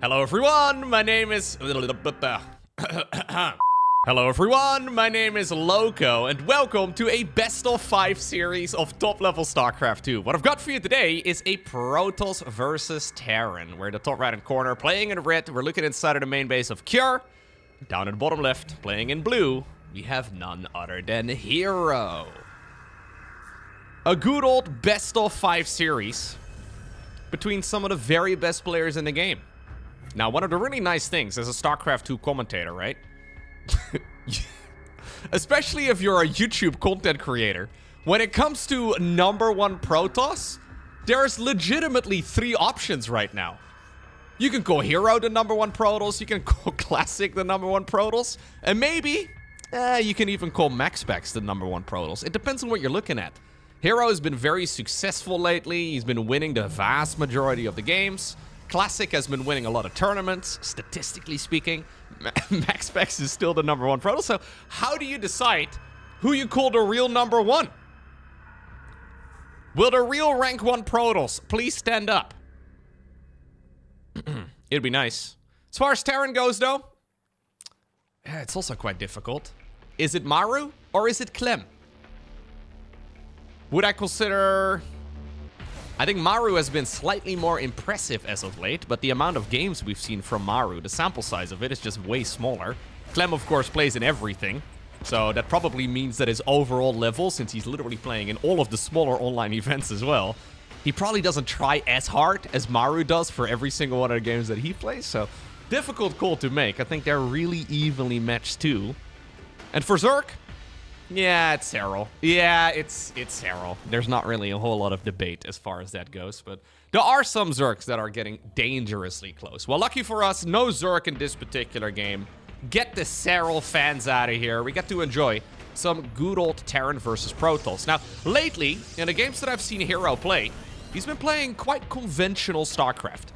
Hello everyone, my name is... Hello everyone, my name is Loco, and welcome to a best of 5 series of top-level StarCraft 2. What I've got for you today is a Protoss versus Terran. We're in the top right-hand corner, playing in red. We're looking inside of the main base of Kjur. Down in the bottom left, playing in blue, we have none other than hero. A good old best of 5 series between some of the very best players in the game. Now, one of the really nice things as a StarCraft 2 commentator, right? Especially if you're a YouTube content creator, when it comes to #1 Protoss, there's legitimately 3 options right now. You can call Hero the #1 Protoss, you can call Classic the #1 Protoss, and maybe you can even call MaxPax the #1 Protoss. It depends on what you're looking at. Hero has been very successful lately. He's been winning the vast majority of the games. Classic has been winning a lot of tournaments, statistically speaking. MaxPax is still the #1 Protoss. So how do you decide who you call the real #1? Will the real rank 1 Protoss please stand up? It'd be nice. As far as Terran goes, though, yeah, it's also quite difficult. Is it Maru or is it Clem? Would I consider... I think Maru has been slightly more impressive as of late, but the amount of games we've seen from Maru, the sample size of it is just way smaller. Clem, of course, plays in everything, so that probably means that his overall level, since he's literally playing in all of the smaller online events as well, he probably doesn't try as hard as Maru does for every single one of the games that he plays, so difficult call to make. I think they're really evenly matched too. And for Zerg, yeah, it's herO. Yeah, it's herO. There's not really a whole lot of debate as far as that goes, but there are some Zergs that are getting dangerously close. Well, lucky for us, no Zerg in this particular game. Get the herO fans out of here. We get to enjoy some good old Terran versus Protoss. Now, lately, in the games that I've seen hero play, he's been playing quite conventional StarCraft.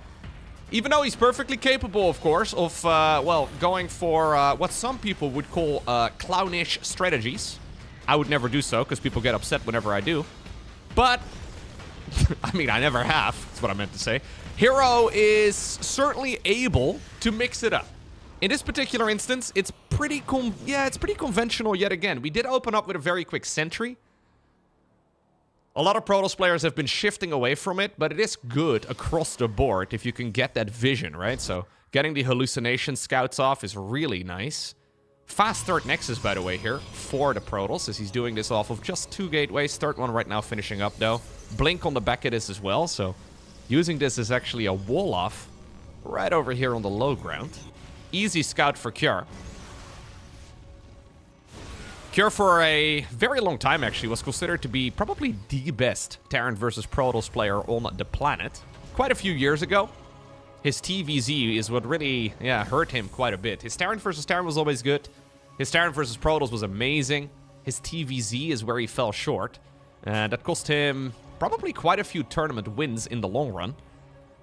Even though he's perfectly capable, of course, of, well, going for what some people would call clownish strategies. I would never do so, because people get upset whenever I do. But, I mean, I never have. That's what I meant to say. hero is certainly able to mix it up. In this particular instance, it's pretty conventional yet again. We did open up with a very quick sentry. A lot of Protoss players have been shifting away from it, but it is good across the board if you can get that vision, right? So, getting the hallucination scouts off is really nice. Fast third Nexus, by the way, here for the Protoss, as he's doing this off of just 2 gateways. Third one right now finishing up, though. Blink on the back of this as well, so using this as actually a wall-off right over here on the low ground. Easy scout for Kjur. Kjur, for a very long time, actually, was considered to be probably the best Terran versus Protoss player on the planet. Quite a few years ago. His TVZ is what really, hurt him quite a bit. His Terran versus Terran was always good. His Terran versus Protoss was amazing. His TVZ is where he fell short. And that cost him probably quite a few tournament wins in the long run.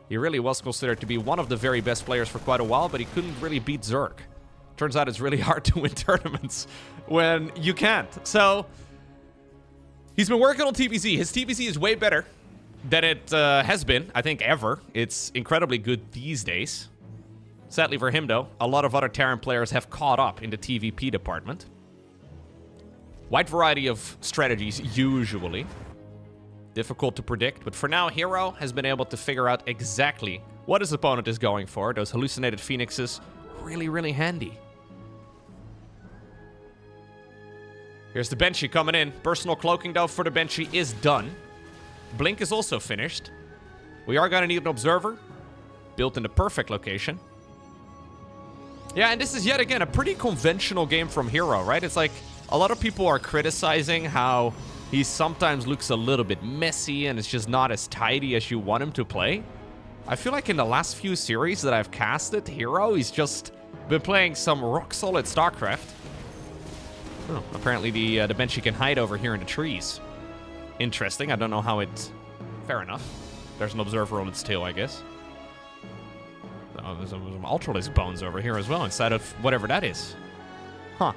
He really was considered to be one of the very best players for quite a while, but he couldn't really beat Zerg. Turns out it's really hard to win tournaments when you can't. So, he's been working on TVZ. His TVZ is way better than it has been, I think, ever. It's incredibly good these days. Sadly for him, though, a lot of other Terran players have caught up in the TVP department. Wide variety of strategies, usually. Difficult to predict, but for now, hero has been able to figure out exactly what his opponent is going for. Those hallucinated phoenixes, really, really handy. Here's the Banshee coming in. Personal cloaking, though, for the Banshee is done. Blink is also finished. We are going to need an observer. Built in the perfect location. Yeah, and this is yet again a pretty conventional game from hero, right? It's like a lot of people are criticizing how he sometimes looks a little bit messy and it's just not as tidy as you want him to play. I feel like in the last few series that I've casted hero, he's just been playing some rock-solid StarCraft. Oh, apparently the Banshee can hide over here in the trees. Interesting. I don't know how it... Fair enough. There's an observer on its tail, I guess. Oh, there's some Ultralisk bones over here as well, inside of whatever that is. Huh.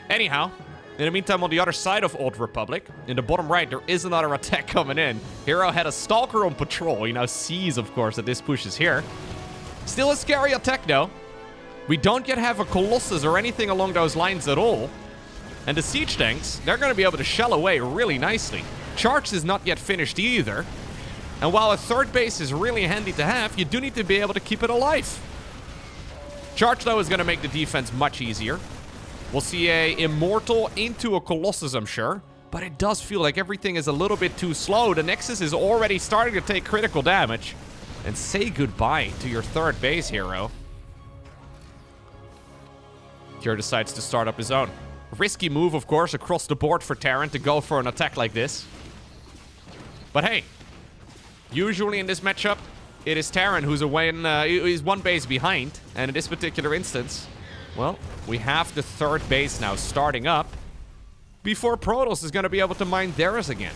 Anyhow, in the meantime, on the other side of Old Republic, in the bottom right, there is another attack coming in. hero had a Stalker on patrol. He now sees, of course, that this push is here. Still a scary attack, though. We don't yet have a Colossus or anything along those lines at all. And the siege tanks, they're going to be able to shell away really nicely. Charge is not yet finished either. And while a third base is really handy to have, you do need to be able to keep it alive. Charge, though, is going to make the defense much easier. We'll see a Immortal into a Colossus, I'm sure. But it does feel like everything is a little bit too slow. The Nexus is already starting to take critical damage. And say goodbye to your third base, hero. Kier decides to start up his own. Risky move, of course, across the board for Terran to go for an attack like this. But hey, usually in this matchup, it is Terran who's away and is one base behind. And in this particular instance, well, we have the third base now starting up before Protoss is going to be able to mine theirs again.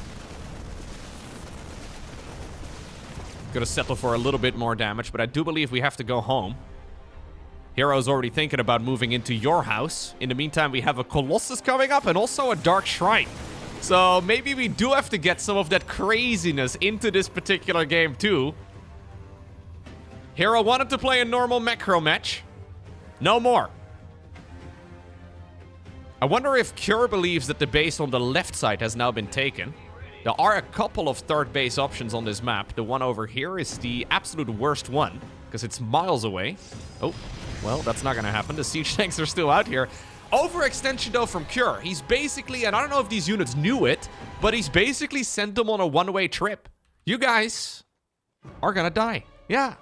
Gonna settle for a little bit more damage, but I do believe we have to go home. herO's already thinking about moving into your house. In the meantime, we have a Colossus coming up and also a Dark Shrine. So maybe we do have to get some of that craziness into this particular game too. herO wanted to play a normal macro match. No more. I wonder if Cure believes that the base on the left side has now been taken. There are a couple of third base options on this map. The one over here is the absolute worst one, because it's miles away. Oh, well, that's not going to happen. The siege tanks are still out here. Overextension, though, from Cure. He's basically, and I don't know if these units knew it, but he's basically sent them on a one-way trip. You guys are going to die. Yeah.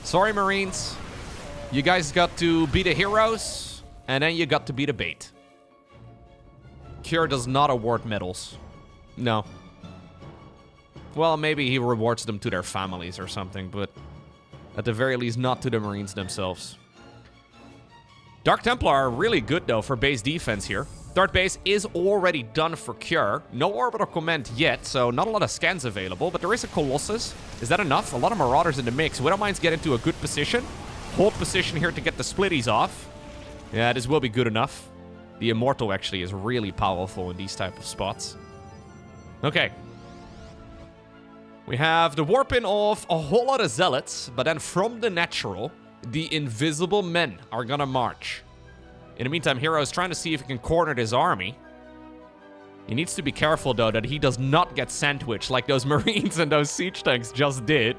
Sorry, Marines. You guys got to be the heroes, and then you got to be the bait. Cure does not award medals. No. Well, maybe he rewards them to their families or something, but at the very least, not to the Marines themselves. Dark Templar are really good, though, for base defense here. Third base is already done for Cure. No orbital command yet, so not a lot of scans available, but there is a Colossus. Is that enough? A lot of Marauders in the mix. Widowmines get into a good position. Hold position here to get the splitties off. Yeah, this will be good enough. The Immortal actually is really powerful in these type of spots. Okay. We have the warping of a whole lot of Zealots, but then from the natural, the Invisible Men are gonna march. In the meantime, herO is trying to see if he can corner this army. He needs to be careful, though, that he does not get sandwiched like those Marines and those siege tanks just did.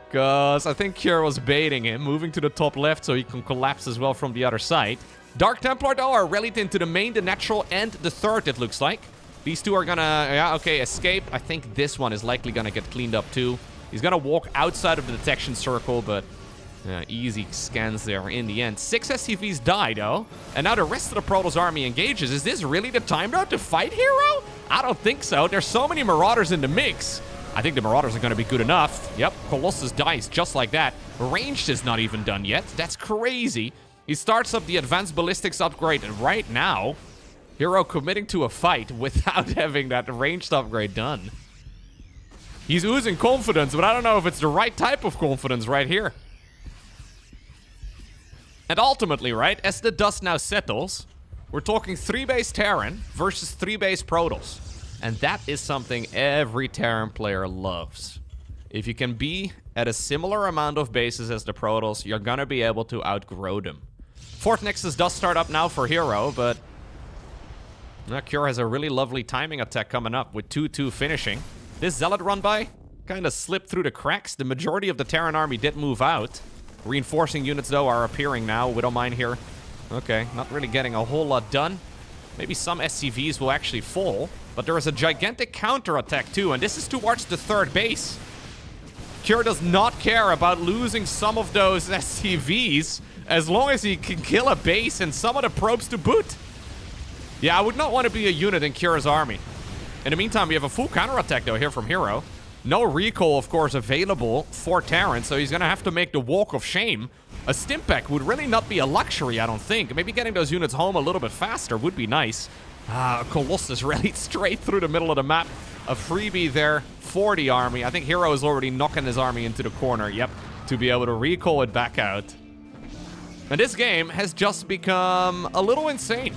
Because I think Cure was baiting him, moving to the top left so he can collapse as well from the other side. Dark Templar, though, are rallied into the main, the natural, and the third, it looks like. These two are gonna, yeah, okay, escape. I think this one is likely gonna get cleaned up, too. He's gonna walk outside of the detection circle, but easy scans there in the end. 6 SCVs die, though. And now the rest of the Protoss army engages. Is this really the time, though, to fight herO? I don't think so. There's so many Marauders in the mix. I think the Marauders are gonna be good enough. Yep, Colossus dies just like that. Ranged is not even done yet. That's crazy. He starts up the Advanced Ballistics upgrade right now. herO committing to a fight without having that ranged upgrade done. He's oozing confidence, but I don't know if it's the right type of confidence right here. And ultimately, right, as the dust now settles, we're talking 3-base Terran versus 3-base Protoss. And that is something every Terran player loves. If you can be at a similar amount of bases as the Protoss, you're gonna be able to outgrow them. Fourth Nexus does start up now for herO, but Cure has a really lovely timing attack coming up with 2-2 finishing. This Zealot run by kind of slipped through the cracks. The majority of the Terran army did move out. Reinforcing units, though, are appearing now. Widowmine here. Okay, not really getting a whole lot done. Maybe some SCVs will actually fall, but there is a gigantic counter-attack, too, and this is towards the third base. Cure does not care about losing some of those SCVs as long as he can kill a base and some of the probes to boot. Yeah, I would not want to be a unit in Cure's army. In the meantime, we have a full counterattack, though, here from herO. No recall, of course, available for Terran, so he's going to have to make the walk of shame. A Stimpack would really not be a luxury, I don't think. Maybe getting those units home a little bit faster would be nice. Colossus rallied straight through the middle of the map. A freebie there for the army. I think herO is already knocking his army into the corner, yep, to be able to recall it back out. And this game has just become a little insane.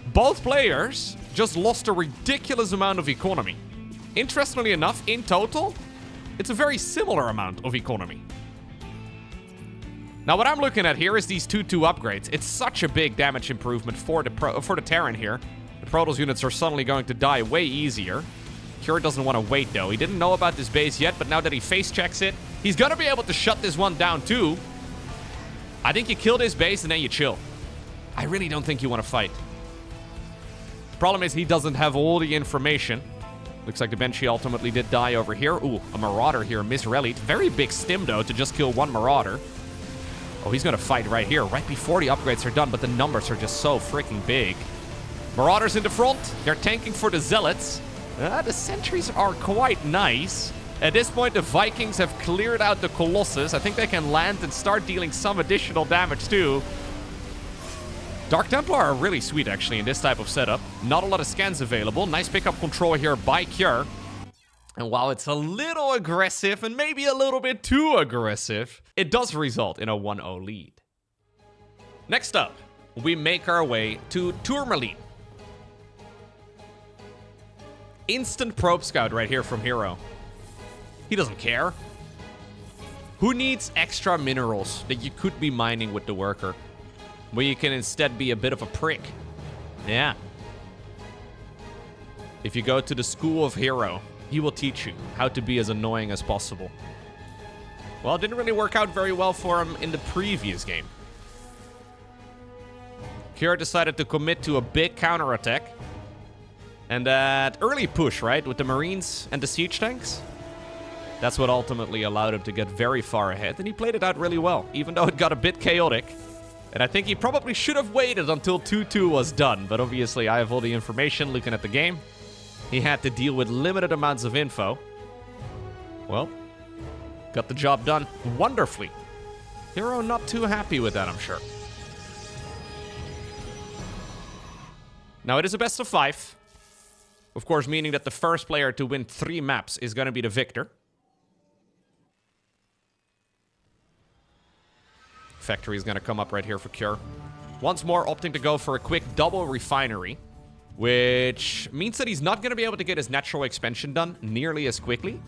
Both players just lost a ridiculous amount of economy. Interestingly enough, in total, it's a very similar amount of economy. Now, what I'm looking at here is these 2-2 upgrades. It's such a big damage improvement for the Terran here. The Protoss units are suddenly going to die way easier. Cure doesn't want to wait, though. He didn't know about this base yet, but now that he face checks it, he's going to be able to shut this one down, too. I think you kill this base and then you chill. I really don't think you want to fight. Problem is, he doesn't have all the information. Looks like the Banshee ultimately did die over here. Ooh, a Marauder here misrallied. Very big stim, though, to just kill one Marauder. Oh, he's going to fight right here, right before the upgrades are done, but the numbers are just so freaking big. Marauders in the front. They're tanking for the Zealots. The sentries are quite nice. At this point, the Vikings have cleared out the Colossus. I think they can land and start dealing some additional damage, too. Dark Templar are really sweet, actually, in this type of setup. Not a lot of scans available. Nice pickup control here by Cure. And while it's a little aggressive, and maybe a little bit too aggressive, it does result in a 1-0 lead. Next up, we make our way to Tourmaline. Instant probe scout right here from hero. He doesn't care. Who needs extra minerals that you could be mining with the worker, where you can instead be a bit of a prick? Yeah. If you go to the school of hero, he will teach you how to be as annoying as possible. Well, it didn't really work out very well for him in the previous game. Kira decided to commit to a big counterattack. And that early push, right, with the Marines and the siege tanks, that's what ultimately allowed him to get very far ahead. And he played it out really well, even though it got a bit chaotic. And I think he probably should have waited until 2-2 was done. But obviously, I have all the information looking at the game. He had to deal with limited amounts of info. Well, got the job done wonderfully. Hero not too happy with that, I'm sure. Now, it is a best of 5. Of course, meaning that the first player to win 3 maps is going to be the victor. Factory is going to come up right here for Cure. Once more, opting to go for a quick double refinery, which means that he's not going to be able to get his natural expansion done nearly as quickly,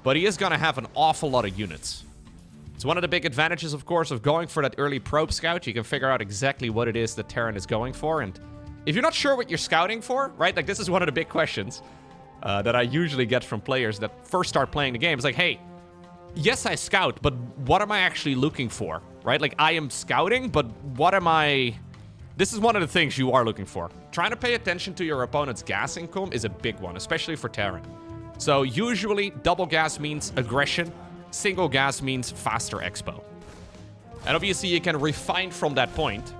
but he is going to have an awful lot of units. It's one of the big advantages, of course, of going for that early probe scout. You can figure out exactly what it is that Terran is going for, and if you're not sure what you're scouting for, right? Like, this is one of the big questions that I usually get from players that first start playing the game. It's like, hey, yes, I scout, but what am I actually looking for, right? Like, I am scouting, but what am I... This is one of the things you are looking for. Trying to pay attention to your opponent's gas income is a big one, especially for Terran. So, usually, double gas means aggression. Single gas means faster expo. And obviously, you can refine from that point.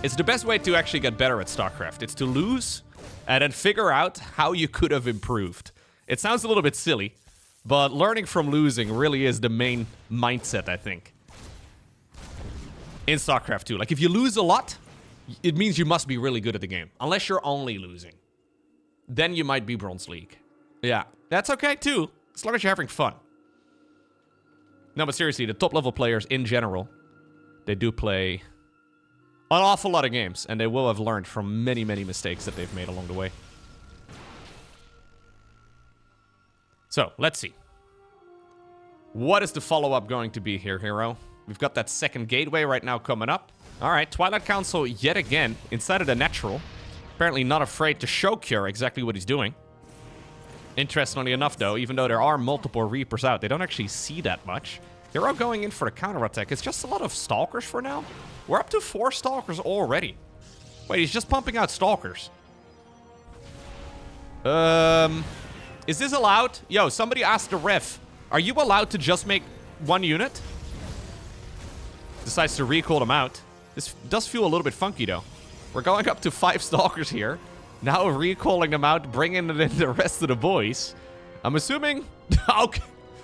It's the best way to actually get better at StarCraft. It's to lose and then figure out how you could have improved. It sounds a little bit silly, but learning from losing really is the main mindset, I think, in StarCraft 2. Like, if you lose a lot, it means you must be really good at the game. Unless you're only losing. Then you might be Bronze League. Yeah, that's okay too, as long as you're having fun. No, but seriously, the top-level players in general, they do play an awful lot of games, and they will have learned from many, many mistakes that they've made along the way. So, let's see. What is the follow-up going to be here, hero? We've got that second gateway right now coming up. Alright, Twilight Council yet again inside of the natural. Apparently not afraid to show Cure exactly what he's doing. Interestingly enough, though, even though there are multiple Reapers out, they don't actually see that much. Hero going in for the counterattack. It's just a lot of Stalkers for now. We're up to 4 Stalkers already. Wait, he's just pumping out Stalkers. Is this allowed? Yo, somebody asked the ref. Are you allowed to just make 1 unit? Decides to recall them out. This does feel a little bit funky, though. We're going up to 5 Stalkers here. Now recalling them out, bringing in the rest of the boys. I'm assuming... Okay,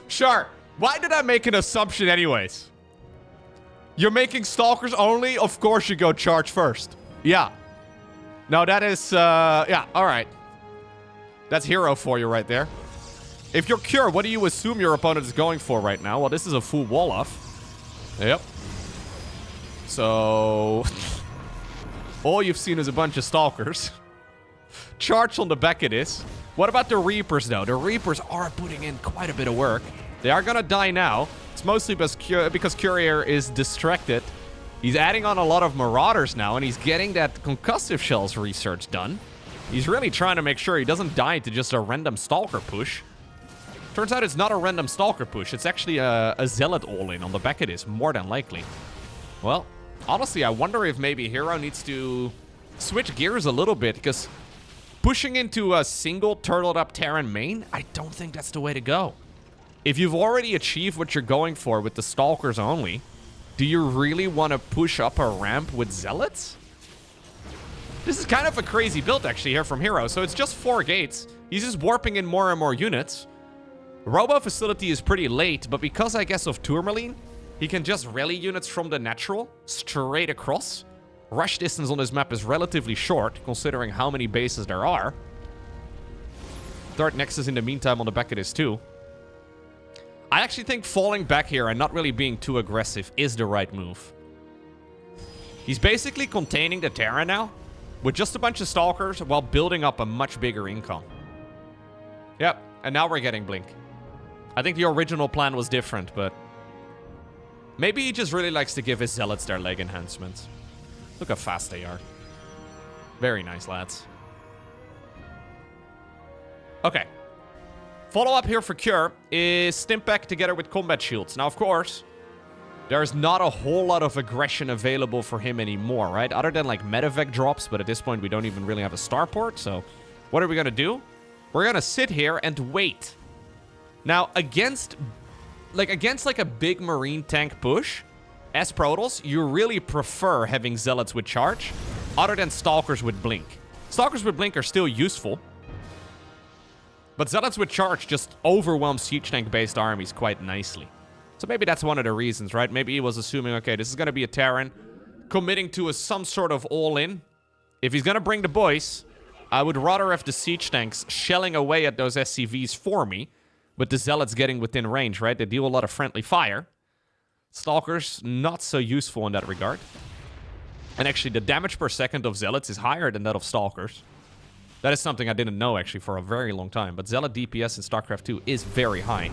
sure. Why did I make an assumption anyways? You're making Stalkers only? Of course you go charge first. Yeah. No, that is... yeah, alright. That's hero for you right there. If you're Cure, what do you assume your opponent is going for right now? Well, this is a full wall-off. Yep. So... all you've seen is a bunch of Stalkers. Charge on the back of this. What about the Reapers, though? The Reapers are putting in quite a bit of work. They are gonna die now. It's mostly because Courier is distracted. He's adding on a lot of Marauders now, and he's getting that concussive shells research done. He's really trying to make sure he doesn't die to just a random Stalker push. Turns out it's not a random Stalker push. It's actually a Zealot all-in on the back of this, more than likely. Well, honestly, I wonder if maybe hero needs to switch gears a little bit, because pushing into a single turtled-up Terran main, I don't think that's the way to go. If you've already achieved what you're going for with the Stalkers only, do you really want to push up a ramp with Zealots? This is kind of a crazy build, actually, here from hero. So it's just 4 gates. He's just warping in more and more units. Robo Facility is pretty late, but because, I guess, of Tourmaline, he can just rally units from the natural straight across. Rush distance on this map is relatively short, considering how many bases there are. Third Nexus in the meantime on the back of this, too. I actually think falling back here and not really being too aggressive is the right move. He's basically containing the Terran now with just a bunch of Stalkers while building up a much bigger income. Yep, and now we're getting Blink. I think the original plan was different, but maybe he just really likes to give his Zealots their leg enhancements. Look how fast they are. Very nice, lads. Okay. Follow-up here for Cure is Stimpack together with Combat Shields. Now, of course, there's not a whole lot of aggression available for him anymore, right? Other than, like, Medevac drops, but at this point, we don't even really have a starport. So, what are we going to do? We're going to sit here and wait. Now, against a big Marine tank push, as Protoss, you really prefer having Zealots with charge, other than Stalkers with Blink. Stalkers with Blink are still useful, but Zealots with charge just overwhelm siege tank-based armies quite nicely. So maybe that's one of the reasons, right? Maybe he was assuming, okay, this is going to be a Terran committing to some sort of all-in. If he's going to bring the boys, I would rather have the siege tanks shelling away at those SCVs for me, with the Zealots getting within range, right? They deal a lot of friendly fire. Stalkers, not so useful in that regard. And actually, the damage per second of Zealots is higher than that of Stalkers. That is something I didn't know, actually, for a very long time. But Zealot DPS in StarCraft 2 is very high.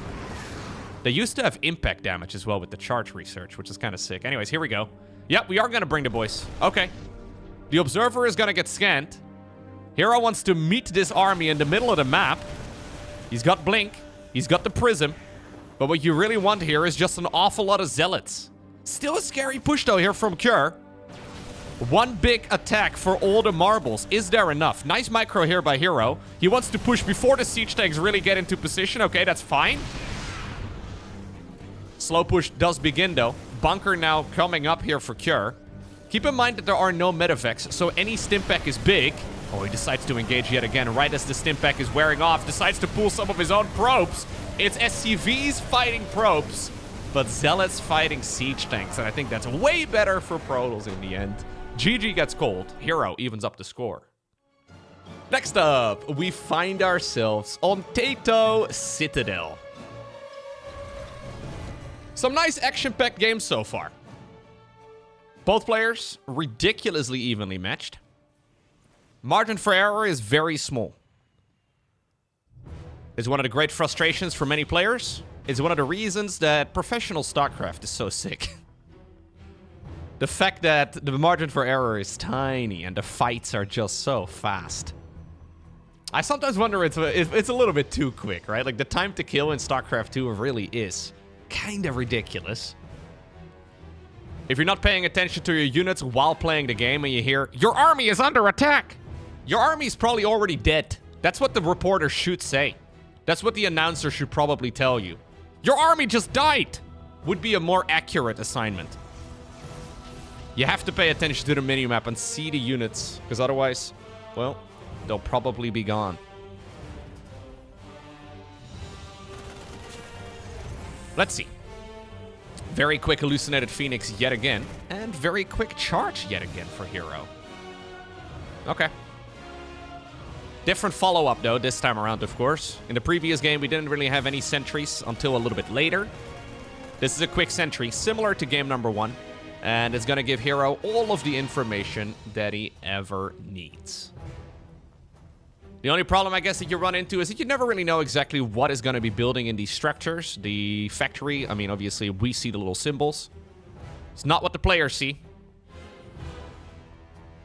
They used to have impact damage as well with the charge research, which is kind of sick. Anyways, here we go. Yep, we are going to bring the boys. Okay. The Observer is going to get scanned. Hero wants to meet this army in the middle of the map. He's got Blink. He's got the Prism. But what you really want here is just an awful lot of Zealots. Still a scary push, though, here from Cure. One big attack for all the marbles. Is there enough? Nice micro here by hero. He wants to push before the siege tanks really get into position. Okay, that's fine. Slow push does begin, though. Bunker now coming up here for Cure. Keep in mind that there are no medevacs, so any Stimpack is big. Oh, he decides to engage yet again right as the Stimpack is wearing off. Decides to pull some of his own probes. It's SCVs fighting probes, but Zealots fighting siege tanks. And I think that's way better for Protoss in the end. GG gets cold. Hero evens up the score. Next up, we find ourselves on Tato Citadel. Some nice action-packed games so far. Both players ridiculously evenly matched. Margin for error is very small. It's one of the great frustrations for many players. It's one of the reasons that professional StarCraft is so sick. The fact that the margin for error is tiny and the fights are just so fast. I sometimes wonder if it's a little bit too quick, right? Like, the time to kill in StarCraft 2 really is kind of ridiculous. If you're not paying attention to your units while playing the game and you hear, your army is under attack, your army is probably already dead. That's what the reporter should say. That's what the announcer should probably tell you. Your army just died! Would be a more accurate assignment. You have to pay attention to the minimap and see the units, because otherwise, well, they'll probably be gone. Let's see. Very quick hallucinated Phoenix yet again, and very quick charge yet again for hero. Okay. Different follow-up, though, this time around, of course. In the previous game, we didn't really have any sentries until a little bit later. This is a quick sentry, similar to game number 1, and it's going to give hero all of the information that he ever needs. The only problem, I guess, that you run into is that you never really know exactly what is going to be building in these structures. The factory, I mean, obviously, we see the little symbols. It's not what the players see.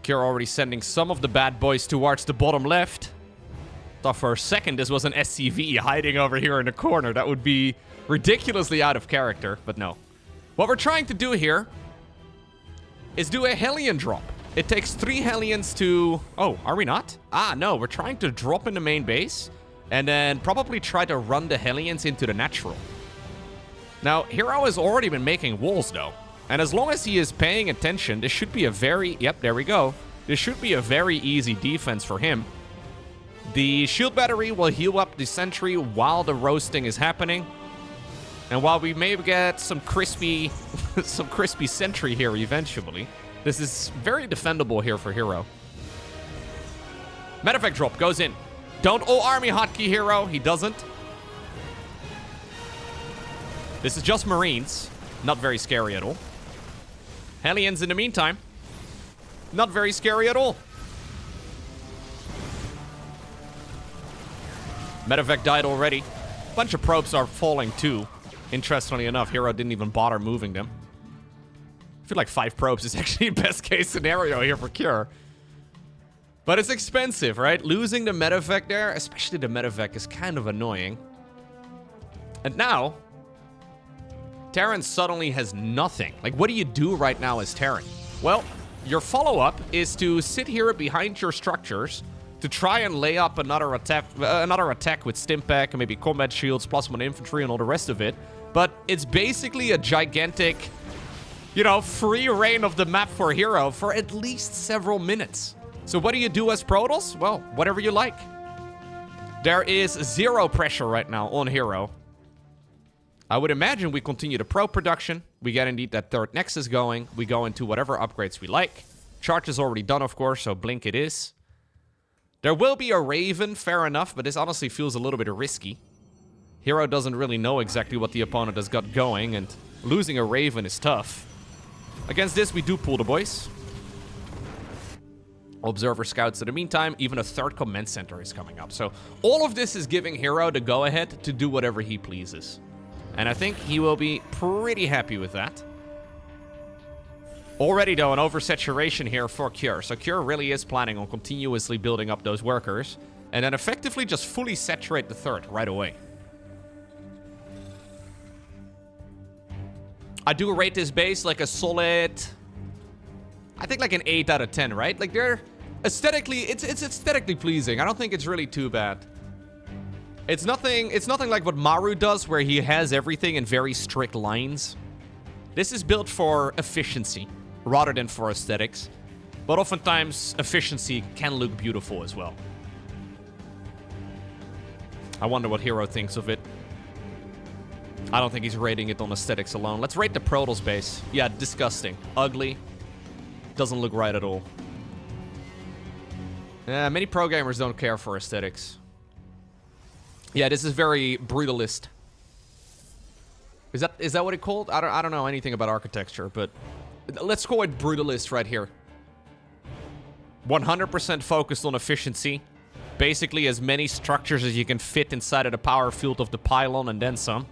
Kira already sending some of the bad boys towards the bottom left. Thought for a second this was an SCV hiding over here in the corner. That would be ridiculously out of character, but no. What we're trying to do here is do a Hellion drop. It takes 3 Hellions to... Oh, are we not? Ah, no. We're trying to drop in the main base and then probably try to run the Hellions into the natural. Now, hero has already been making walls, though. And as long as he is paying attention, this should be a very... Yep, there we go. This should be a very easy defense for him. The shield battery will heal up the sentry while the roasting is happening. And while we may get some crispy sentry here eventually, this is very defendable here for hero. Medevac drop goes in. Don't all army hotkey hero. He doesn't. This is just Marines. Not very scary at all. Hellions in the meantime. Not very scary at all. Medevac died already. Bunch of probes are falling too. Interestingly enough, hero didn't even bother moving them. I feel like 5 probes is actually best case scenario here for Cure. But it's expensive, right? Losing the medevac there, especially the medevac, is kind of annoying. And now, Terran suddenly has nothing. Like, what do you do right now as Terran? Well, your follow-up is to sit here behind your structures to try and lay up another attack with Stimpack and maybe combat shields, +1 infantry and all the rest of it. But it's basically a gigantic, you know, free reign of the map for hero for at least several minutes. So what do you do as Protoss? Well, whatever you like. There is 0 pressure right now on hero. I would imagine we continue the probe production. We get indeed that 3rd Nexus going. We go into whatever upgrades we like. Charge is already done, of course, so blink it is. There will be a Raven, fair enough, but this honestly feels a little bit risky. Hero doesn't really know exactly what the opponent has got going, and losing a Raven is tough. Against this, we do pull the boys. Observer scouts in the meantime. Even a 3rd command center is coming up. So all of this is giving hero the go-ahead to do whatever he pleases. And I think he will be pretty happy with that. Already, though, an oversaturation here for Cure. So Cure really is planning on continuously building up those workers. And then effectively just fully saturate the 3rd right away. I do rate this base like a solid... I think like an 8 out of 10, right? Like they're... Aesthetically, it's aesthetically pleasing. I don't think it's really too bad. It's nothing like what Maru does, where he has everything in very strict lines. This is built for efficiency, rather than for aesthetics. But oftentimes, efficiency can look beautiful as well. I wonder what hero thinks of it. I don't think he's rating it on aesthetics alone. Let's rate the Protoss base. Yeah, disgusting. Ugly. Doesn't look right at all. Yeah, many pro gamers don't care for aesthetics. Yeah, this is very brutalist. Is that what it called? I don't know anything about architecture, but let's call it brutalist right here. 100% focused on efficiency. Basically as many structures as you can fit inside of the power field of the pylon and then some.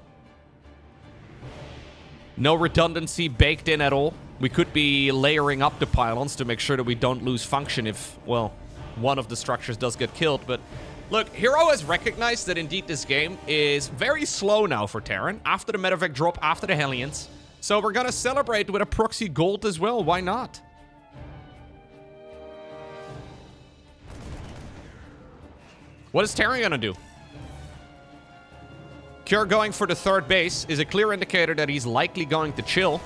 No redundancy baked in at all. We could be layering up the pylons to make sure that we don't lose function if, well, one of the structures does get killed. But look, hero has recognized that indeed this game is very slow now for Terran. After the medevac drop, after the Hellions. So we're gonna celebrate with a proxy gold as well. Why not? What is Terran gonna do? Cure going for the 3rd base is a clear indicator that he's likely going to chill.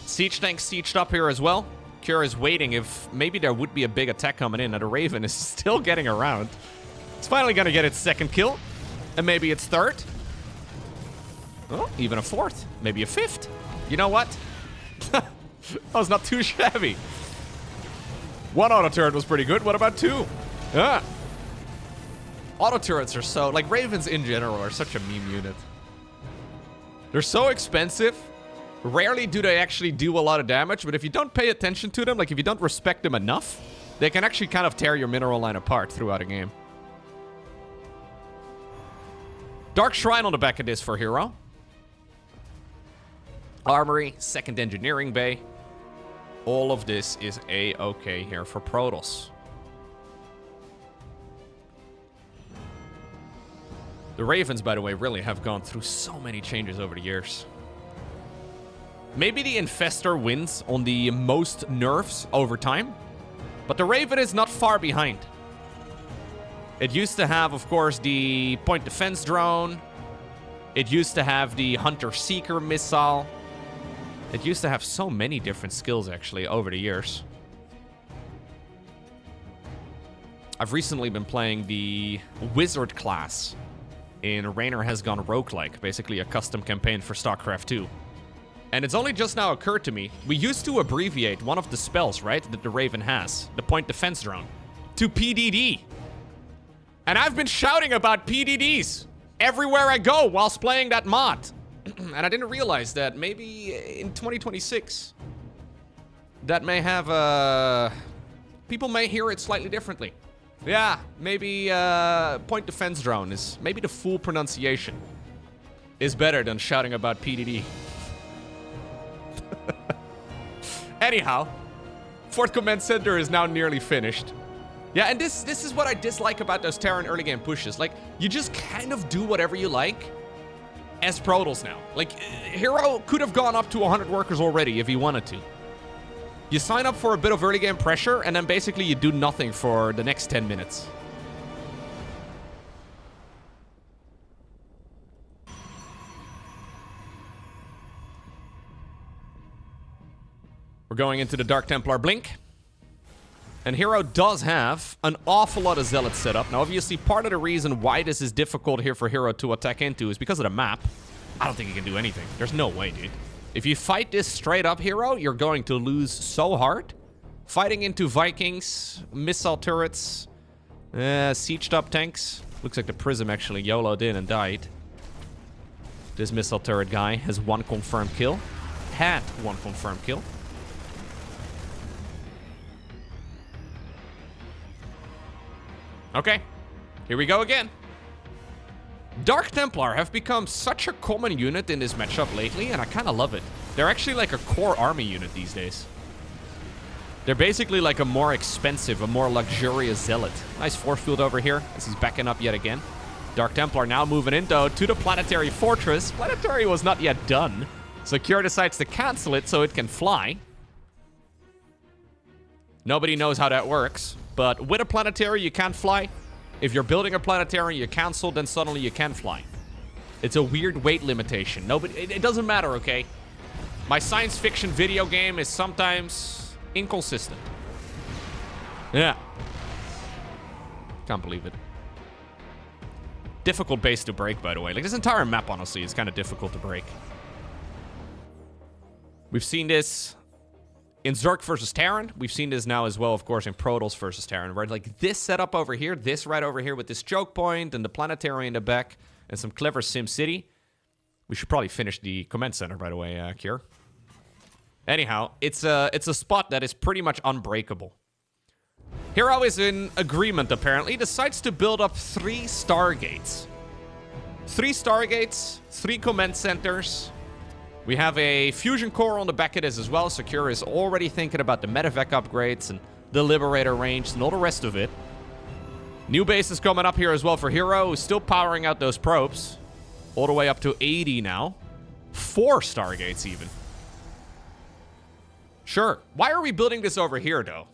Siege tank sieged up here as well. Cure is waiting if maybe there would be a big attack coming in. And the Raven is still getting around. It's finally going to get its 2nd kill. And maybe its 3rd. Oh, even a 4th. Maybe a 5th. You know what? That was not too shabby. 1 auto turret was pretty good. What about 2? Ah. Auto turrets are so... Like, Ravens in general are such a meme unit. They're so expensive. Rarely do they actually do a lot of damage, but if you don't pay attention to them, like if you don't respect them enough, they can actually kind of tear your mineral line apart throughout a game. Dark Shrine on the back of this for hero. Armory, second engineering bay. All of this is A-okay here for Protoss. The Ravens, by the way, really have gone through so many changes over the years. Maybe the Infestor wins on the most nerfs over time, but the Raven is not far behind. It used to have, of course, the point defense drone. It used to have the Hunter-Seeker missile. It used to have so many different skills, actually, over the years. I've recently been playing the Wizard class in Raynor Has Gone Roguelike, basically a custom campaign for StarCraft 2. And it's only just now occurred to me, we used to abbreviate one of the spells, right, that the Raven has, the point defense drone, to PDD. And I've been shouting about PDDs everywhere I go whilst playing that mod. And I didn't realize that maybe in 2026, that may have, people may hear it slightly differently. Yeah, maybe point defense drone is, maybe the full pronunciation is better than shouting about PDD. Anyhow, 4th Command Center is now nearly finished. Yeah, and this is what I dislike about those Terran early game pushes. Like, you just kind of do whatever you like as Protoss now. Like, hero could have gone up to 100 workers already if he wanted to. You sign up for a bit of early game pressure, and then basically you do nothing for the next 10 minutes. We're going into the Dark Templar Blink. And hero does have an awful lot of zealots set up. Now, obviously, part of the reason why this is difficult here for hero to attack into is because of the map. I don't think he can do anything. There's no way, dude. If you fight this straight up hero, you're going to lose so hard. Fighting into Vikings, missile turrets, sieged up tanks. Looks like the Prism actually YOLO'd in and died. This missile turret guy has 1 confirmed kill. Had 1 confirmed kill. Okay, here we go again. Dark Templar have become such a common unit in this matchup lately, and I kind of love it. They're actually like a core army unit these days. They're basically like a more expensive, a more luxurious zealot. Nice force field over here as he's backing up yet again. Dark Templar now moving in, though, to the Planetary Fortress. Planetary was not yet done, so Kjør decides to cancel it so it can fly. Nobody knows how that works, but with a Planetary, you can't fly. If you're building a Planetary and you cancel, then suddenly you can fly. It's a weird weight limitation. It doesn't matter, okay? My science fiction video game is sometimes inconsistent. Yeah. Can't believe it. Difficult base to break, by the way. Like, this entire map, honestly, is kind of difficult to break. We've seen this in Zerg versus Terran. We've seen this now as well, of course, in Protoss versus Terran, right? Like, this setup over here, this right over here with this choke point and the Planetary in the back and some clever Sim City. We should probably finish the command center, by the way, Kjør. Anyhow, it's a spot that is pretty much unbreakable. hero is in agreement, apparently. Decides to build up 3 Stargates. 3 Stargates, 3 command centers. We have a fusion core on the back of this as well. So Kjør is already thinking about the medevac upgrades and the Liberator range and all the rest of it. New base is coming up here as well for hero, who's still powering out those probes. All the way up to 80 now. 4 Stargates even. Sure. Why are we building this over here, though?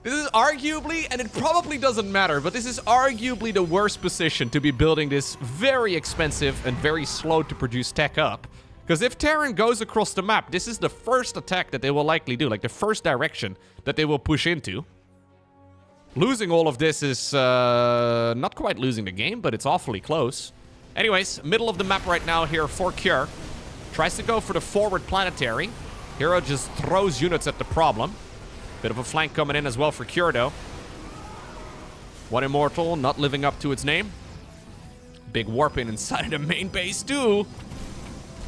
This is arguably, and it probably doesn't matter, but this is arguably the worst position to be building this very expensive and very slow to produce tech up. Because if Terran goes across the map, this is the first attack that they will likely do, like the first direction that they will push into. Losing all of this is not quite losing the game, but it's awfully close. Anyways, middle of the map right now here for Kjør. Tries to go for the forward Planetary. hero just throws units at the problem. Bit of a flank coming in as well for Kjør, though. 1 Immortal, not living up to its name. Big warp-in inside of the main base, too.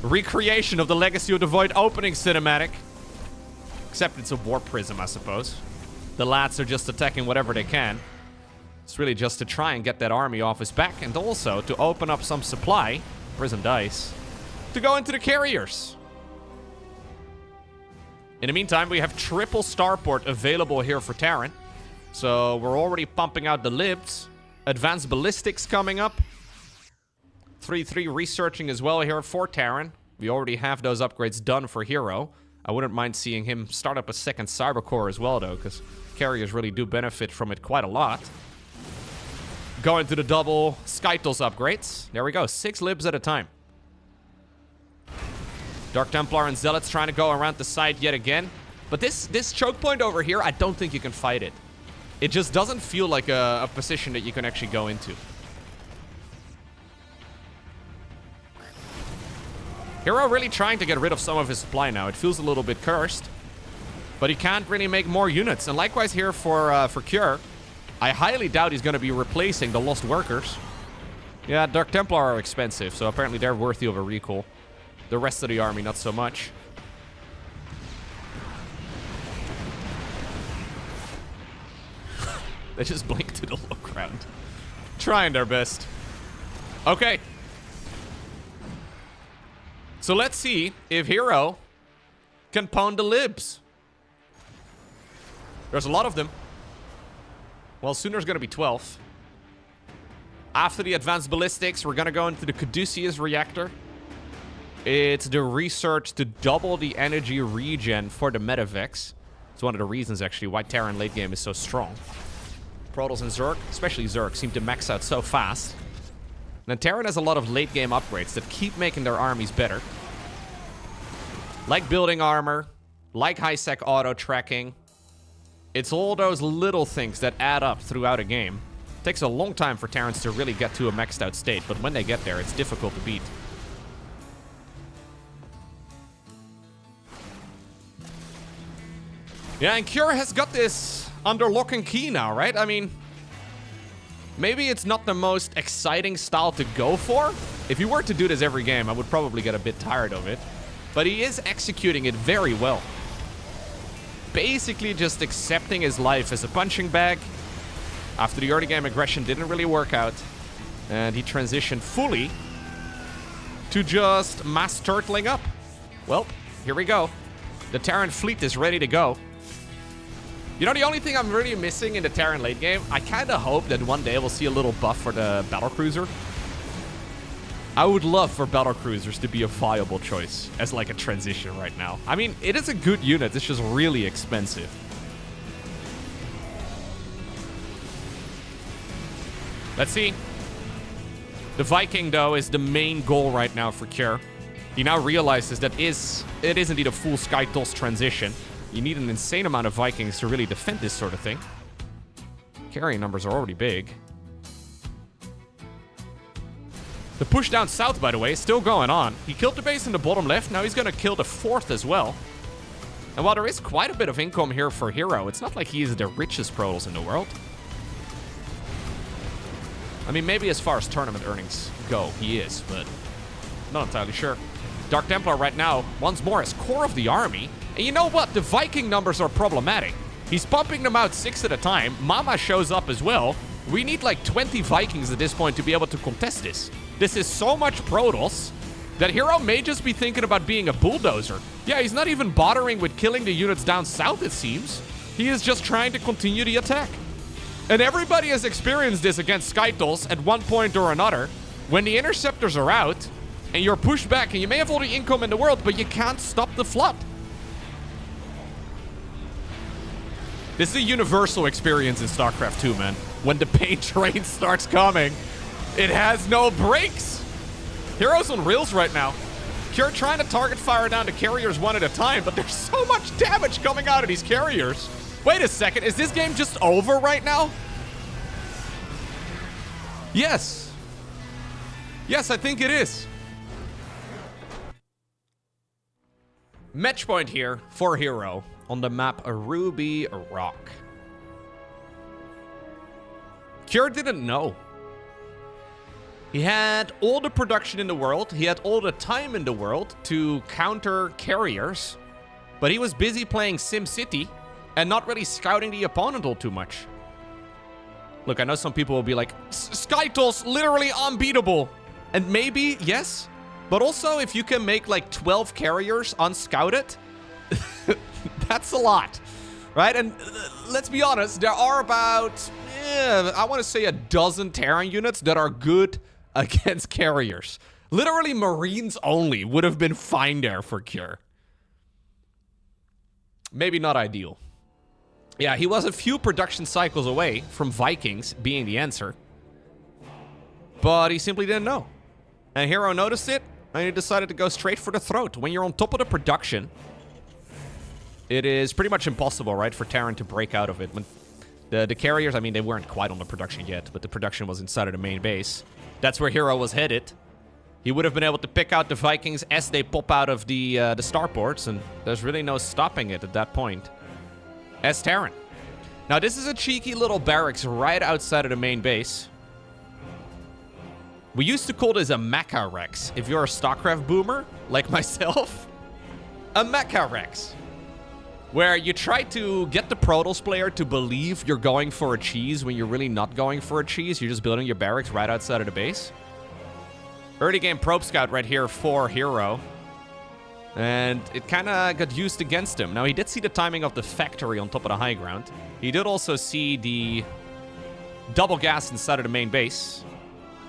Recreation of the Legacy of the Void opening cinematic. Except it's a Warp Prism, I suppose. The lads are just attacking whatever they can. It's really just to try and get that army off his back, and also to open up some supply, prison dice, to go into the carriers. In the meantime, we have triple starport available here for Terran. So we're already pumping out the libs. Advanced ballistics coming up. 3-3 researching as well here for Terran. We already have those upgrades done for hero. I wouldn't mind seeing him start up a second cyber core as well, though, because carriers really do benefit from it quite a lot. Going to the double Skytles upgrades. There we go, 6 libs at a time. Dark Templar and Zealots trying to go around the side yet again. But this choke point over here, I don't think you can fight it. It just doesn't feel like a position that you can actually go into. hero really trying to get rid of some of his supply now. It feels a little bit cursed. But he can't really make more units. And likewise here for Cure. I highly doubt he's going to be replacing the Lost Workers. Yeah, Dark Templar are expensive, so apparently they're worthy of a recall. The rest of the army, not so much. They just blink to the low ground. Trying their best. Okay. So let's see if hero can pound the libs. There's a lot of them. Well, soon there's going to be 12. After the advanced ballistics, we're going to go into the Caduceus reactor. It's the research to double the energy regen for the Medivacs. It's one of the reasons, actually, why Terran late game is so strong. Protoss and Zerg, especially Zerg, seem to max out so fast. And Terran has a lot of late game upgrades that keep making their armies better. Like building armor, like high-sec auto tracking. It's all those little things that add up throughout a game. It takes a long time for Terrans to really get to a maxed out state, but when they get there, it's difficult to beat. Yeah, and Cure has got this under lock and key now, right? I mean, maybe it's not the most exciting style to go for. If you were to do this every game, I would probably get a bit tired of it. But he is executing it very well. Basically just accepting his life as a punching bag. After the early game aggression didn't really work out. And he transitioned fully to just mass turtling up. Well, here we go. The Terran fleet is ready to go. You know, the only thing I'm really missing in the Terran late game, I kind of hope that one day we'll see a little buff for the battlecruiser. I would love for battlecruisers to be a viable choice as like a transition right now. I mean, it is a good unit, it's just really expensive. Let's see. The Viking, though, is the main goal right now for Cure. He now realizes that it is indeed a full Skytles transition. You need an insane amount of Vikings to really defend this sort of thing. Carrying numbers are already big. The push down south, by the way, is still going on. He killed the base in the bottom left. Now he's going to kill the fourth as well. And while there is quite a bit of income here for hero, it's not like he is the richest Protoss in the world. I mean, maybe as far as tournament earnings go, he is, but not entirely sure. Dark Templar right now, once more, is core of the army. And you know what? The Viking numbers are problematic. He's pumping them out 6 at a time. Mama shows up as well. We need like 20 Vikings at this point to be able to contest this. This is so much Protoss that hero may just be thinking about being a bulldozer. Yeah, he's not even bothering with killing the units down south, it seems. He is just trying to continue the attack. And everybody has experienced this against Skytles at one point or another. When the interceptors are out, and you're pushed back, and you may have all the income in the world, but you can't stop the flood. This is a universal experience in StarCraft 2, man. When the pain train starts coming, it has no brakes. Hero's on rails right now. Cure trying to target fire down the carriers one at a time, but there's so much damage coming out of these carriers. Wait a second, is this game just over right now? Yes. Yes, I think it is. Match point here for hero on the map a Ruby Rock. Cure didn't know. He had all the production in the world, he had all the time in the world to counter carriers, but he was busy playing SimCity and not really scouting the opponent all too much. Look, I know some people will be like, Skytol's literally unbeatable. And maybe, yes. But also, if you can make like 12 carriers unscouted, that's a lot, right? And let's be honest, there are about, I want to say a dozen Terran units that are good against carriers. Literally, Marines only would have been fine there for Cure. Maybe not ideal. Yeah, he was a few production cycles away from Vikings being the answer. But he simply didn't know. And herO noticed it, and he decided to go straight for the throat. When you're on top of the production, it is pretty much impossible, right, for Terran to break out of it. When the carriers, I mean, they weren't quite on the production yet, but the production was inside of the main base. That's where herO was headed. He would have been able to pick out the Vikings as they pop out of the starports, and there's really no stopping it at that point. As Terran. Now, this is a cheeky little barracks right outside of the main base. We used to call this a Mecha Rex. If you're a StarCraft boomer, like myself, a Mecha Rex. Where you try to get the Protoss player to believe you're going for a cheese when you're really not going for a cheese. You're just building your barracks right outside of the base. Early game probe scout right here for herO. And it kind of got used against him. Now, he did see the timing of the factory on top of the high ground. He did also see the double gas inside of the main base.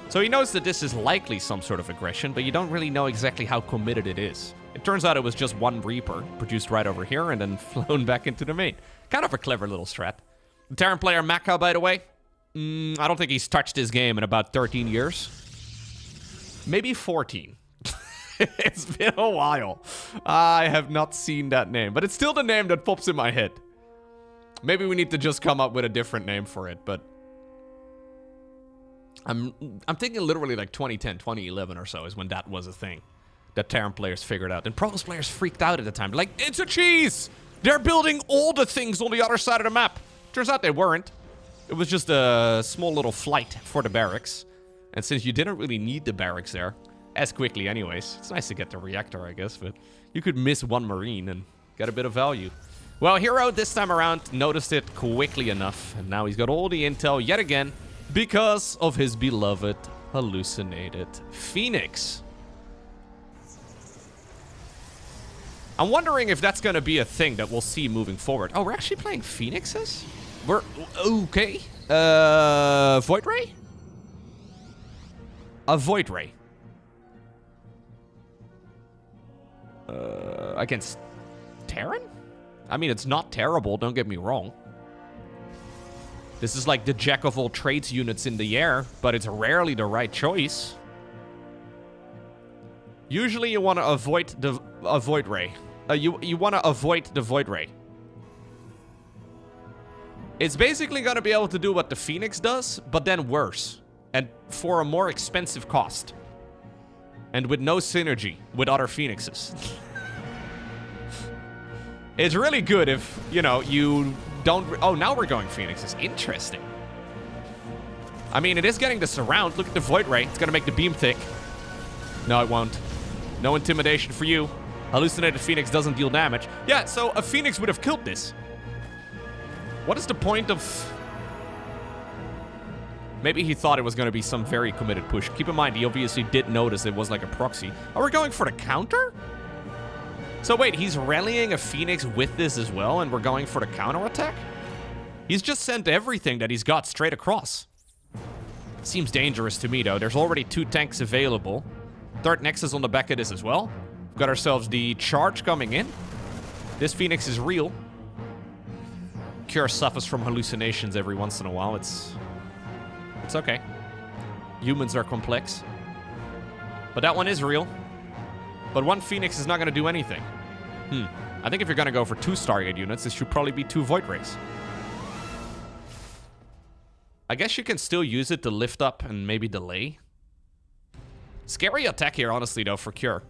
So he knows that this is likely some sort of aggression, but you don't really know exactly how committed it is. It turns out it was just one Reaper, produced right over here, and then flown back into the main. Kind of a clever little strat. The Terran player Maka, by the way, I don't think he's touched his game in about 13 years. Maybe 14. It's been a while. I have not seen that name, but it's still the name that pops in my head. Maybe we need to just come up with a different name for it, but I'm thinking literally like 2010, 2011 or so is when that was a thing that Terran players figured out. And Protoss players freaked out at the time. Like, it's a cheese! They're building all the things on the other side of the map. Turns out they weren't. It was just a small little flight for the barracks. And since you didn't really need the barracks there, as quickly anyways, it's nice to get the reactor, I guess, but you could miss one Marine and get a bit of value. Well, herO this time around noticed it quickly enough, and now he's got all the intel yet again because of his beloved hallucinated Phoenix. I'm wondering if that's going to be a thing that we'll see moving forward. Oh, we're actually playing Phoenixes? We're... okay. Void Ray? A Void Ray. Against Terran? I mean, it's not terrible, don't get me wrong. This is like the jack of all trades units in the air, but it's rarely the right choice. Usually you want to avoid the Void Ray. You want to avoid the Void Ray. It's basically going to be able to do what the Phoenix does, but then worse. And for a more expensive cost. And with no synergy with other Phoenixes. It's really good if, you know, you don't... oh, now we're going Phoenixes. Interesting. I mean, it is getting the surround. Look at the Void Ray. It's going to make the beam thick. No, it won't. No intimidation for you. Hallucinated Phoenix doesn't deal damage. Yeah, so a Phoenix would have killed this. What is the point of... maybe he thought it was going to be some very committed push. Keep in mind, he obviously did notice it was like a proxy. Oh, we're going for the counter? So wait, he's rallying a Phoenix with this as well, and we're going for the counterattack? He's just sent everything that he's got straight across. Seems dangerous to me, though. There's already 2 tanks available. Third Nexus on the back of this as well. We've got ourselves the charge coming in. This Phoenix is real. Cure suffers from hallucinations every once in a while. It's okay. Humans are complex. But that one is real. But one Phoenix is not going to do anything. I think if you're going to go for 2 Stargate units, this should probably be 2 Void Rays. I guess you can still use it to lift up and maybe delay. Scary attack here, honestly, though, for Cure.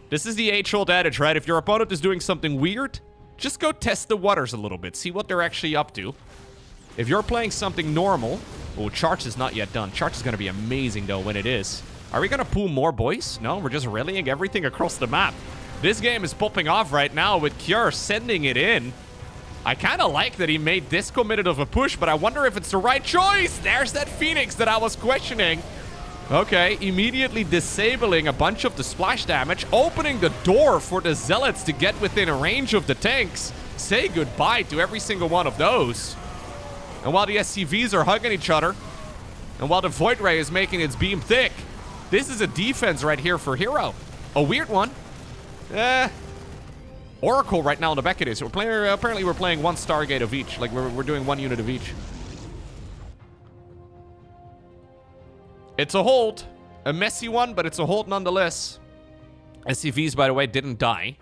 This is the age-old adage, right? If your opponent is doing something weird, just go test the waters a little bit. See what they're actually up to. If you're playing something normal... oh, Charge is not yet done. Charge is going to be amazing, though, when it is. Are we going to pull more boys? No, we're just rallying everything across the map. This game is popping off right now with Cure sending it in. I kind of like that he made this committed of a push, but I wonder if it's the right choice. There's that Phoenix that I was questioning. Okay, immediately disabling a bunch of the splash damage, opening the door for the Zealots to get within a range of the tanks. Say goodbye to every single one of those. And while the SCVs are hugging each other, and while the Void Ray is making its beam thick, this is a defense right here for hero. A weird one. Oracle right now on the back of this. Apparently we're playing one Stargate of each. Like, we're doing one unit of each. It's a hold. A messy one, but it's a hold nonetheless. SCVs, by the way, didn't die.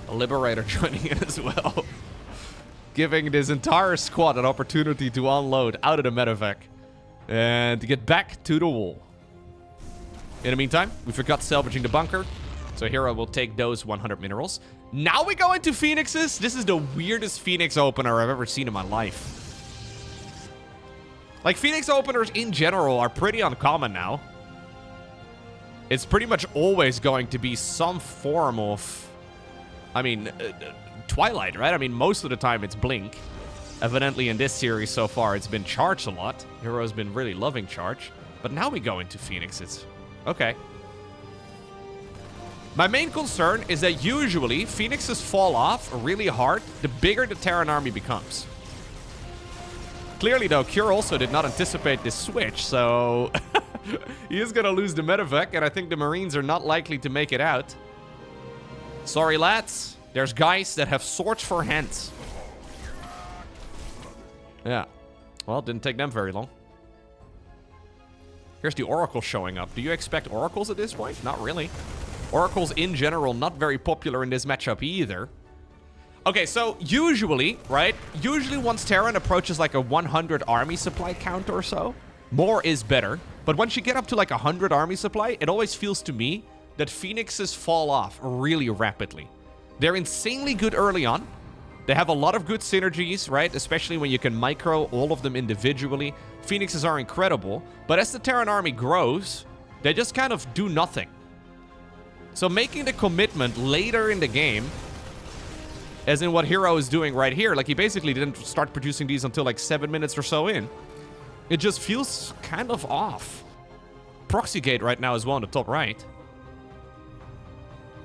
A Liberator joining in as well. Giving this entire squad an opportunity to unload out of the medevac. And to get back to the wall. In the meantime, we forgot salvaging the bunker. So hero will take those 100 minerals. Now we go into Phoenixes. This is the weirdest Phoenix opener I've ever seen in my life. Like, Phoenix openers in general are pretty uncommon now. It's pretty much always going to be some form of... I mean, Twilight, right? I mean, most of the time it's Blink. Evidently in this series so far, it's been Charge a lot. Hero's been really loving Charge. But now we go into Phoenixes. Okay. My main concern is that usually Phoenixes fall off really hard the bigger the Terran army becomes. Clearly, though, Cure also did not anticipate this switch, so he is going to lose the medevac, and I think the Marines are not likely to make it out. Sorry, lads. There's guys that have swords for hands. Yeah. Well, didn't take them very long. Here's the Oracle showing up. Do you expect Oracles at this point? Not really. Oracles in general not very popular in this matchup either. Okay, so usually, right? Usually once Terran approaches like a 100 army supply count or so, more is better. But once you get up to like 100 army supply, it always feels to me that Phoenixes fall off really rapidly. They're insanely good early on. They have a lot of good synergies, right? Especially when you can micro all of them individually. Phoenixes are incredible. But as the Terran army grows, they just kind of do nothing. So making the commitment later in the game, as in what Hero is doing right here, like he basically didn't start producing these until like 7 minutes or so in. It just feels kind of off. Proxy Gate right now as well on the top right.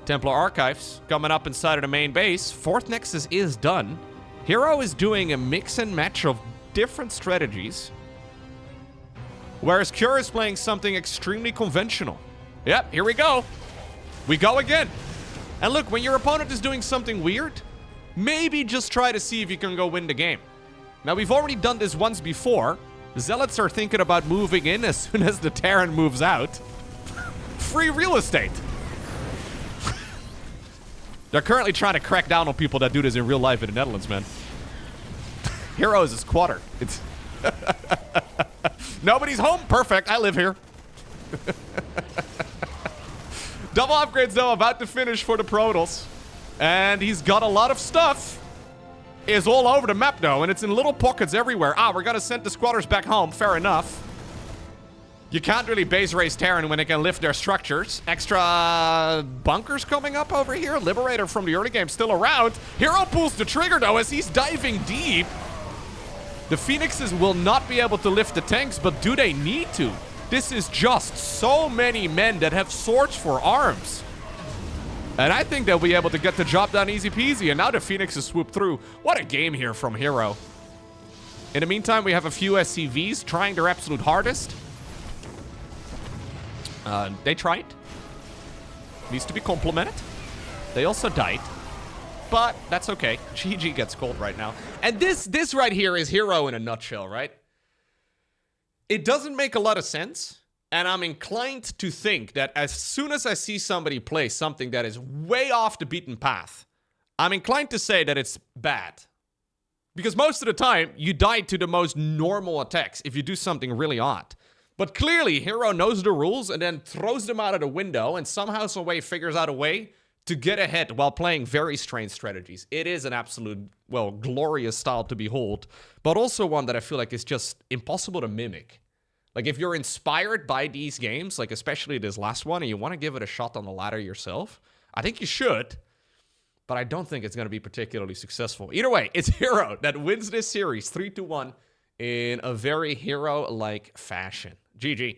Templar Archives coming up inside of the main base. Fourth Nexus is done. Hero is doing a mix and match of different strategies. Whereas Cure is playing something extremely conventional. Yep, here we go. We go again. And look, when your opponent is doing something weird, maybe just try to see if you can go win the game. Now, we've already done this once before. The Zealots are thinking about moving in as soon as the Terran moves out. Free real estate. They're currently trying to crack down on people that do this in real life in the Netherlands, man. herO's is quarter. It's... Nobody's home. Perfect. I live here. Double upgrades, though, about to finish for the Protoss. And he's got a lot of stuff. Is all over the map, though, and it's in little pockets everywhere. Ah, we're gonna send the squatters back home. Fair enough. You can't really base race Terran when they can lift their structures. Extra bunkers coming up over here. Liberator from the early game still around. Hero pulls the trigger, though, as he's diving deep. The Phoenixes will not be able to lift the tanks, but do they need to? This is just so many men that have swords for arms. And I think they'll be able to get the job done easy peasy. And now the Phoenixes swoop through. What a game here from Hero. In the meantime, we have a few SCVs trying their absolute hardest. They tried. Needs to be complimented. They also died. But that's okay. GG gets cold right now. And this right here is Hero in a nutshell, right? It doesn't make a lot of sense. And I'm inclined to think that as soon as I see somebody play something that is way off the beaten path, I'm inclined to say that it's bad. Because most of the time, you die to the most normal attacks if you do something really odd. But clearly, Hero knows the rules and then throws them out of the window and somehow, some way figures out a way to get ahead while playing very strange strategies. It is an absolute, well, glorious style to behold, but also one that I feel like is just impossible to mimic. Like, if you're inspired by these games, like especially this last one, and you want to give it a shot on the ladder yourself, I think you should, but I don't think it's going to be particularly successful. Either way, it's Hero that wins this series 3-1 in a very hero-like fashion. GG.